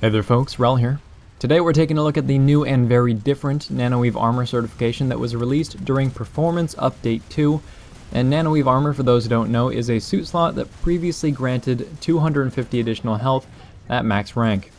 Hey there folks, Rel here. Today we're taking a look at the new and very different Nanoweave Armor certification that was released during Performance Update 2. And Nanoweave Armor, for those who don't know, is a suit slot that previously granted 250 additional health at max rank.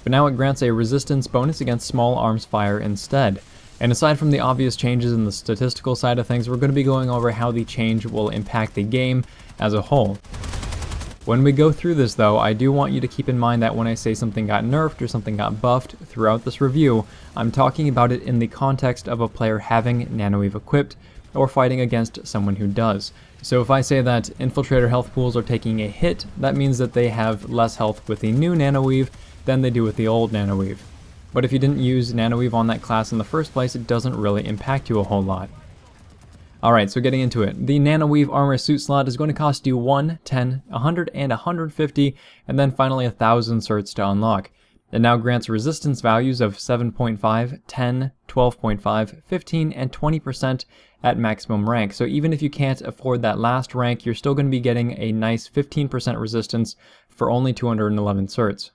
But now it grants a resistance bonus against small arms fire instead. And aside from the obvious changes in the statistical side of things, we're going to be going over how the change will impact the game as a whole. When we go through this though, I do want you to keep in mind that when I say something got nerfed or something got buffed throughout this review, I'm talking about it in the context of a player having Nanoweave equipped or fighting against someone who does. So if I say that Infiltrator health pools are taking a hit, that means that they have less health with the new Nanoweave than they do with the old Nanoweave. But if you didn't use Nanoweave on that class in the first place, it doesn't really impact you a whole lot. Alright, so getting into it. The Nanoweave Armor suit slot is going to cost you 1, 10, 100, and 150, and then finally 1,000 certs to unlock. It now grants resistance values of 7.5, 10, 12.5, 15, and 20% at maximum rank. So even if you can't afford that last rank, you're still going to be getting a nice 15% resistance for only 211 certs.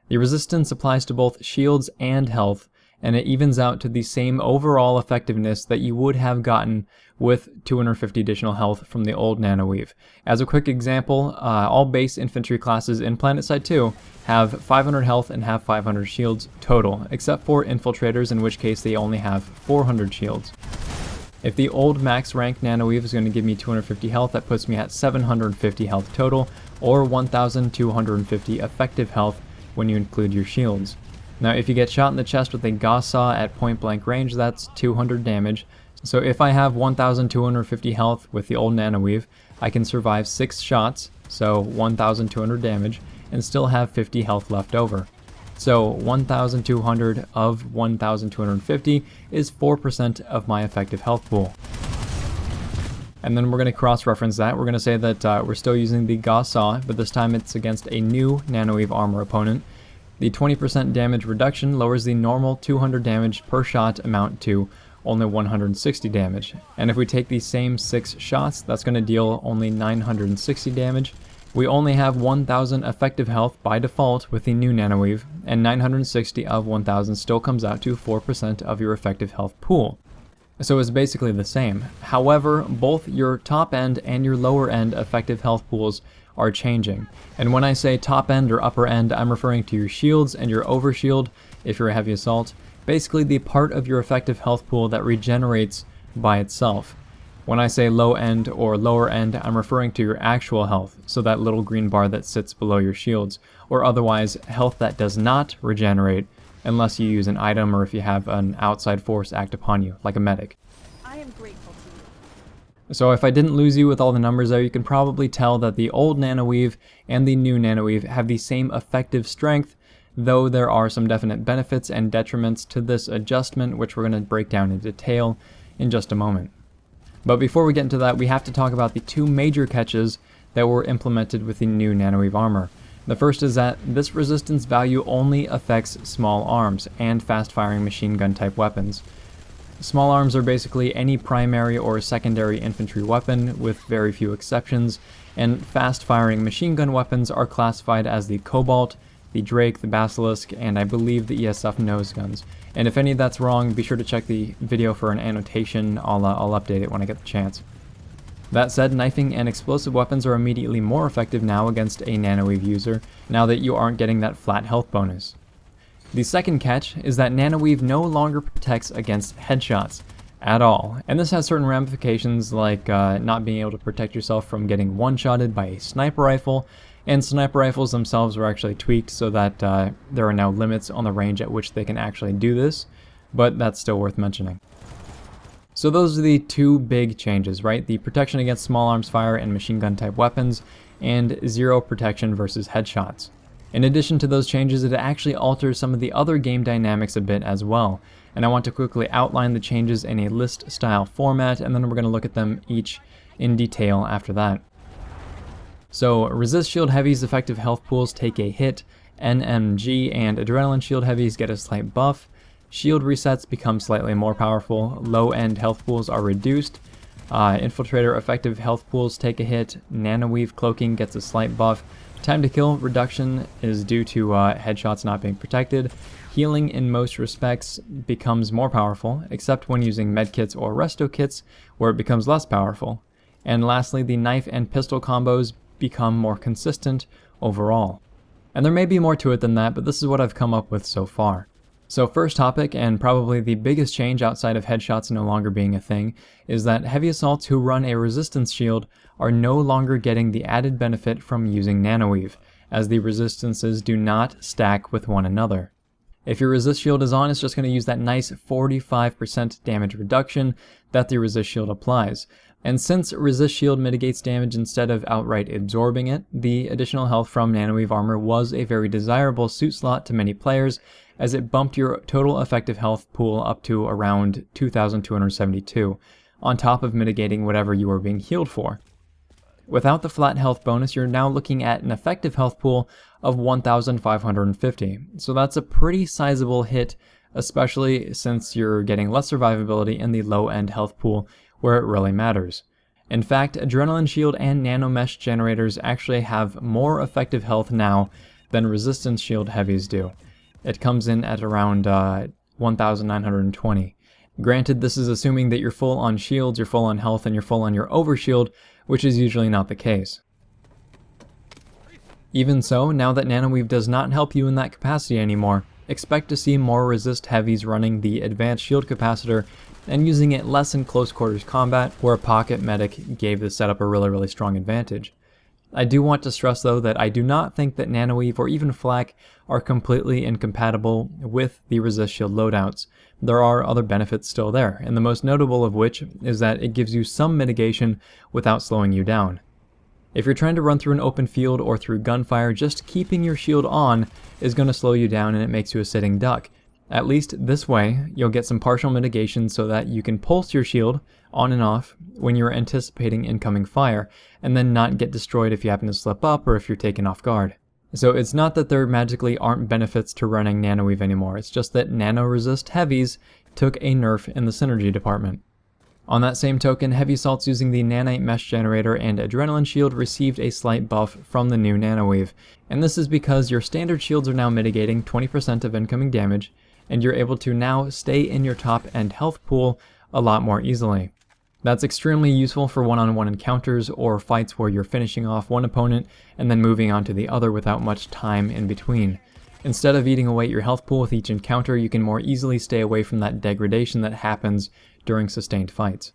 The resistance applies to both shields and health, and it evens out to the same overall effectiveness that you would have gotten with 250 additional health from the old Nanoweave. As a quick example, all base infantry classes in PlanetSide 2 have 500 health and have 500 shields total, except for Infiltrators, in which case they only have 400 shields. If the old max rank Nanoweave is going to give me 250 health, that puts me at 750 health total, or 1,250 effective health when you include your shields. Now if you get shot in the chest with a Gauss saw at point blank range, that's 200 damage. So if I have 1,250 health with the old Nanoweave, I can survive 6 shots, so 1,200 damage, and still have 50 health left over. So 1,200 of 1,250 is 4% of my effective health pool. And then we're going to cross-reference that. We're going to say that we're still using the Gauss saw, but this time it's against a new Nanoweave Armor opponent. The 20% damage reduction lowers the normal 200 damage per shot amount to only 160 damage. And if we take these same 6 shots, that's going to deal only 960 damage. We only have 1,000 effective health by default with the new Nanoweave, and 960 of 1,000 still comes out to 4% of your effective health pool. So it's basically the same. However, both your top end and your lower end effective health pools are changing. And when I say top end or upper end, I'm referring to your shields and your overshield if you're a heavy assault. Basically the part of your effective health pool that regenerates by itself. When I say low end or lower end, I'm referring to your actual health, so that little green bar that sits below your shields, or otherwise health that does not regenerate unless you use an item or if you have an outside force act upon you, like a medic. I am grateful to you. So if I didn't lose you with all the numbers there, you can probably tell that the old Nanoweave and the new Nanoweave have the same effective strength, though there are some definite benefits and detriments to this adjustment, which we're going to break down in detail in just a moment. But before we get into that, we have to talk about the 2 major catches that were implemented with the new Nanoweave Armor. The first is that this resistance value only affects small arms and fast-firing machine gun type weapons. Small arms are basically any primary or secondary infantry weapon with very few exceptions, and fast-firing machine gun weapons are classified as the Cobalt, the Drake, the Basilisk, and I believe the ESF nose guns. And if any of that's wrong, be sure to check the video for an annotation. I'll update it when I get the chance. That said, knifing and explosive weapons are immediately more effective now against a Nanoweave user, now that you aren't getting that flat health bonus. The second catch is that Nanoweave no longer protects against headshots at all, and this has certain ramifications like not being able to protect yourself from getting one-shotted by a sniper rifle, and sniper rifles themselves were actually tweaked so that there are now limits on the range at which they can actually do this, but that's still worth mentioning. So those are the 2 big changes, right? The protection against small arms fire and machine gun type weapons, and 0 protection versus headshots. In addition to those changes, it actually alters some of the other game dynamics a bit as well, and I want to quickly outline the changes in a list style format, and then we're going to look at them each in detail after that. So resist shield heavies effective health pools take a hit, NMG and adrenaline shield heavies get a slight buff, shield resets become slightly more powerful, low end health pools are reduced, Infiltrator effective health pools take a hit, Nanoweave Cloaking gets a slight buff, Time to kill reduction is due to headshots not being protected. Healing in most respects becomes more powerful, except when using medkits or resto kits, where it becomes less powerful. And lastly, the knife and pistol combos become more consistent overall. And there may be more to it than that, but this is what I've come up with so far. So first topic, and probably the biggest change outside of headshots no longer being a thing, is that heavy assaults who run a resistance shield are no longer getting the added benefit from using Nanoweave, as the resistances do not stack with one another. If your resist shield is on, it's just going to use that nice 45% damage reduction that the resist shield applies. And since resist shield mitigates damage instead of outright absorbing it, the additional health from Nanoweave Armor was a very desirable suit slot to many players, as it bumped your total effective health pool up to around 2,272, on top of mitigating whatever you were being healed for. Without the flat health bonus, you're now looking at an effective health pool of 1,550, so that's a pretty sizable hit, especially since you're getting less survivability in the low-end health pool where it really matters. In fact, Adrenaline Shield and Nano Mesh generators actually have more effective health now than Resistance Shield heavies do. It comes in at around 1,920. Granted, this is assuming that you're full on shields, you're full on health, and you're full on your overshield, which is usually not the case. Even so, now that Nanoweave does not help you in that capacity anymore, expect to see more resist heavies running the advanced shield capacitor and using it less in close quarters combat, where a pocket medic gave the setup a really strong advantage. I do want to stress though that I do not think that Nanoweave or even Flak are completely incompatible with the resist shield loadouts. There are other benefits still there, and the most notable of which is that it gives you some mitigation without slowing you down. If you're trying to run through an open field or through gunfire, just keeping your shield on is going to slow you down and it makes you a sitting duck. At least this way, you'll get some partial mitigation so that you can pulse your shield on and off when you're anticipating incoming fire, and then not get destroyed if you happen to slip up or if you're taken off guard. So it's not that there magically aren't benefits to running Nanoweave anymore, it's just that nano-resist heavies took a nerf in the synergy department. On that same token, heavy assaults using the Nanite Mesh Generator and Adrenaline Shield received a slight buff from the new Nanoweave, and this is because your standard shields are now mitigating 20% of incoming damage, and you're able to now stay in your top end health pool a lot more easily. That's extremely useful for one-on-one encounters or fights where you're finishing off one opponent and then moving on to the other without much time in between. Instead of eating away your health pool with each encounter, you can more easily stay away from that degradation that happens during sustained fights.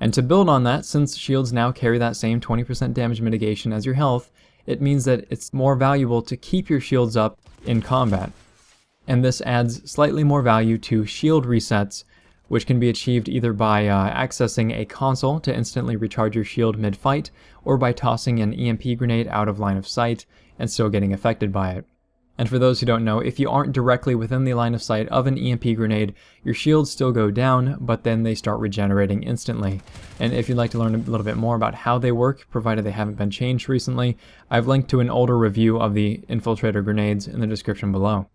And to build on that, since shields now carry that same 20% damage mitigation as your health, it means that it's more valuable to keep your shields up in combat. And this adds slightly more value to shield resets, which can be achieved either by accessing a console to instantly recharge your shield mid-fight, or by tossing an EMP grenade out of line of sight and still getting affected by it. And for those who don't know, if you aren't directly within the line of sight of an EMP grenade, your shields still go down, but then they start regenerating instantly. And if you'd like to learn a little bit more about how they work, provided they haven't been changed recently, I've linked to an older review of the Infiltrator grenades in the description below.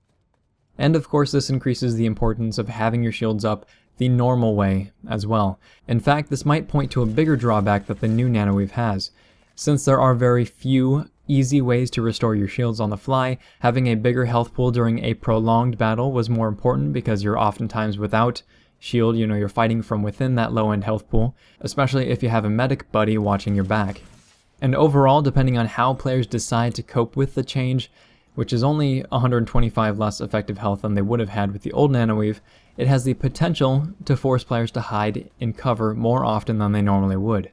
And of course, this increases the importance of having your shields up the normal way as well. In fact, this might point to a bigger drawback that the new Nanoweave has. Since there are very few easy ways to restore your shields on the fly, having a bigger health pool during a prolonged battle was more important because you're oftentimes without shield, you're fighting from within that low-end health pool, especially if you have a medic buddy watching your back. And overall, depending on how players decide to cope with the change, which is only 125 less effective health than they would have had with the old Nanoweave, it has the potential to force players to hide in cover more often than they normally would.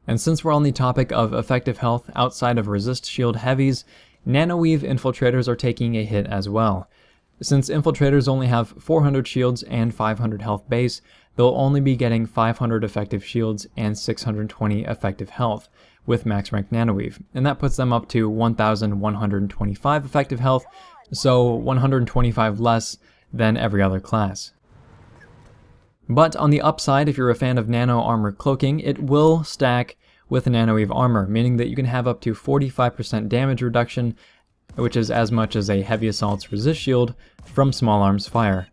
And since we're on the topic of effective health outside of resist shield heavies, Nanoweave Infiltrators are taking a hit as well. Since Infiltrators only have 400 shields and 500 health base, they'll only be getting 500 effective shields and 620 effective health with max rank Nanoweave, and that puts them up to 1,125 effective health, so 125 less than every other class. But on the upside, if you're a fan of Nanoarmor Cloaking, it will stack with Nanoweave Armor, meaning that you can have up to 45% damage reduction, which is as much as a heavy assault's resist shield from small arms fire.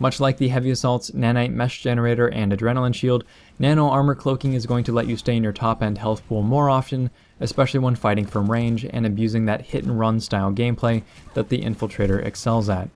Much like the Heavy Assault's Nanite Mesh Generator and Adrenaline Shield, Nanoarmor Cloaking is going to let you stay in your top-end health pool more often, especially when fighting from range and abusing that hit-and-run style gameplay that the Infiltrator excels at.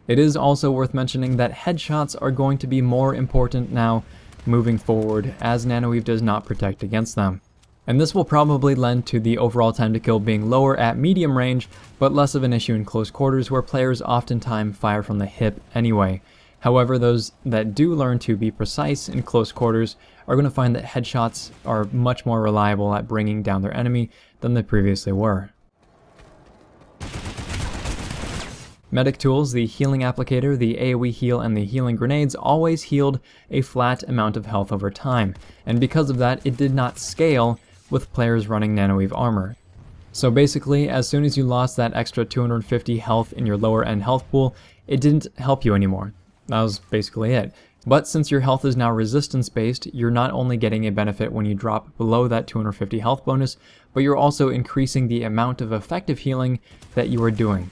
It is also worth mentioning that headshots are going to be more important now moving forward, as Nanoweave does not protect against them. And this will probably lend to the overall time to kill being lower at medium range, but less of an issue in close quarters where players oftentimes fire from the hip anyway. However, those that do learn to be precise in close quarters are going to find that headshots are much more reliable at bringing down their enemy than they previously were. Medic tools, the healing applicator, the AoE heal, and the healing grenades always healed a flat amount of health over time, and because of that, it did not scale with players running Nanoweave Armor. So basically, as soon as you lost that extra 250 health in your lower end health pool, it didn't help you anymore. That was basically it. But since your health is now resistance based, you're not only getting a benefit when you drop below that 250 health bonus, but you're also increasing the amount of effective healing that you are doing.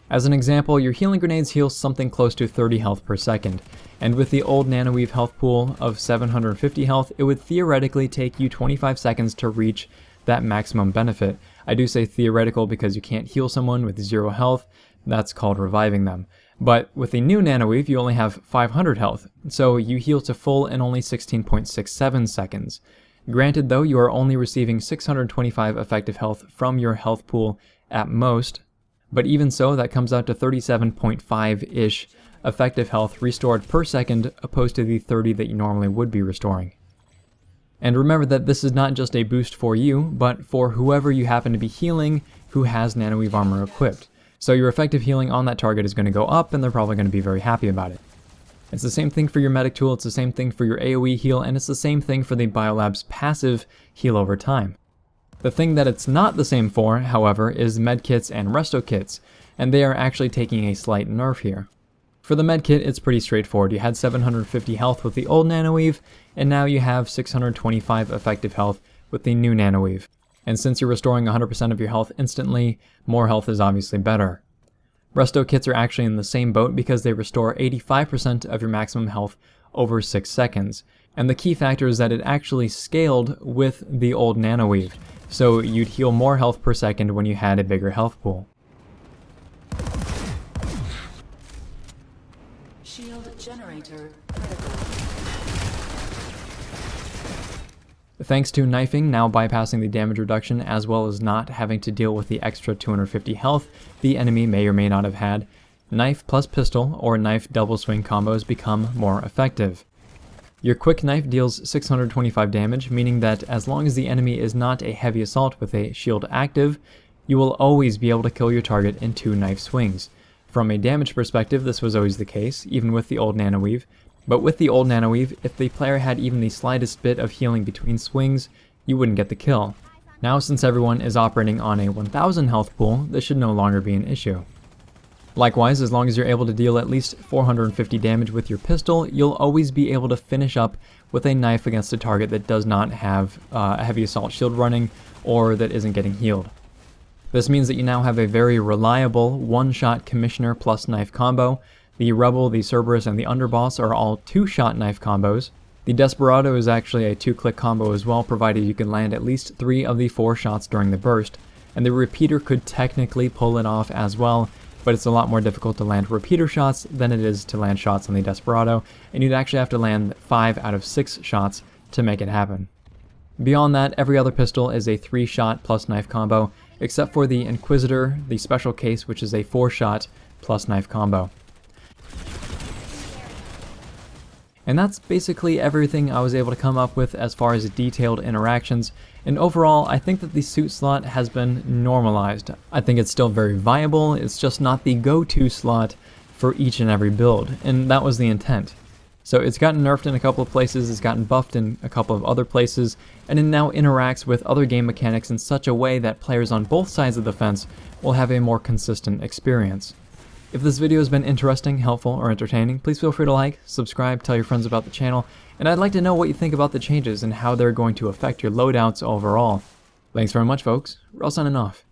As an example, your healing grenades heal something close to 30 health per second, and with the old Nanoweave health pool of 750 health, it would theoretically take you 25 seconds to reach that maximum benefit. I do say theoretical because you can't heal someone with 0 health, that's called reviving them. But with the new Nanoweave, you only have 500 health, so you heal to full in only 16.67 seconds. Granted though, you are only receiving 625 effective health from your health pool at most, but even so, that comes out to 37.5-ish effective health restored per second, opposed to the 30 that you normally would be restoring. And remember that this is not just a boost for you, but for whoever you happen to be healing who has Nanoweave Armor equipped. So your effective healing on that target is going to go up, and they're probably going to be very happy about it. It's the same thing for your medic tool, it's the same thing for your AoE heal, and it's the same thing for the Biolab's passive heal over time. The thing that it's not the same for, however, is medkits and resto kits, and they are actually taking a slight nerf here. For the medkit, it's pretty straightforward. You had 750 health with the old Nanoweave, and now you have 625 effective health with the new Nanoweave. And since you're restoring 100% of your health instantly, more health is obviously better. Resto kits are actually in the same boat because they restore 85% of your maximum health over 6 seconds. And the key factor is that it actually scaled with the old Nanoweave, so you'd heal more health per second when you had a bigger health pool. Shield generator. Thanks to knifing now bypassing the damage reduction as well as not having to deal with the extra 250 health the enemy may or may not have had, knife plus pistol or knife double swing combos become more effective. Your quick knife deals 625 damage, meaning that as long as the enemy is not a heavy assault with a shield active, you will always be able to kill your target in 2 knife swings. From a damage perspective, this was always the case, even with the old Nanoweave, but with the old Nanoweave, if the player had even the slightest bit of healing between swings, you wouldn't get the kill. Now, since everyone is operating on a 1000 health pool, this should no longer be an issue. Likewise, as long as you're able to deal at least 450 damage with your pistol, you'll always be able to finish up with a knife against a target that does not have a heavy assault shield running or that isn't getting healed. This means that you now have a very reliable one-shot Commissioner plus knife combo. The Rebel, the Cerberus, and the Underboss are all 2-shot knife combos. The Desperado is actually a 2-click combo as well, provided you can land at least 3 of the 4 shots during the burst. And the Repeater could technically pull it off as well, but it's a lot more difficult to land repeater shots than it is to land shots on the Desperado, and you'd actually have to land 5 out of 6 shots to make it happen. Beyond that, every other pistol is a 3-shot plus knife combo, except for the Inquisitor, the special case, which is a 4-shot plus knife combo. And that's basically everything I was able to come up with as far as detailed interactions, and overall I think that the suit slot has been normalized. I think it's still very viable, it's just not the go-to slot for each and every build, and that was the intent. So it's gotten nerfed in a couple of places, it's gotten buffed in a couple of other places, and it now interacts with other game mechanics in such a way that players on both sides of the fence will have a more consistent experience. If this video has been interesting, helpful, or entertaining, please feel free to like, subscribe, tell your friends about the channel, and I'd like to know what you think about the changes and how they're going to affect your loadouts overall. Thanks very much, folks. We're all signing off.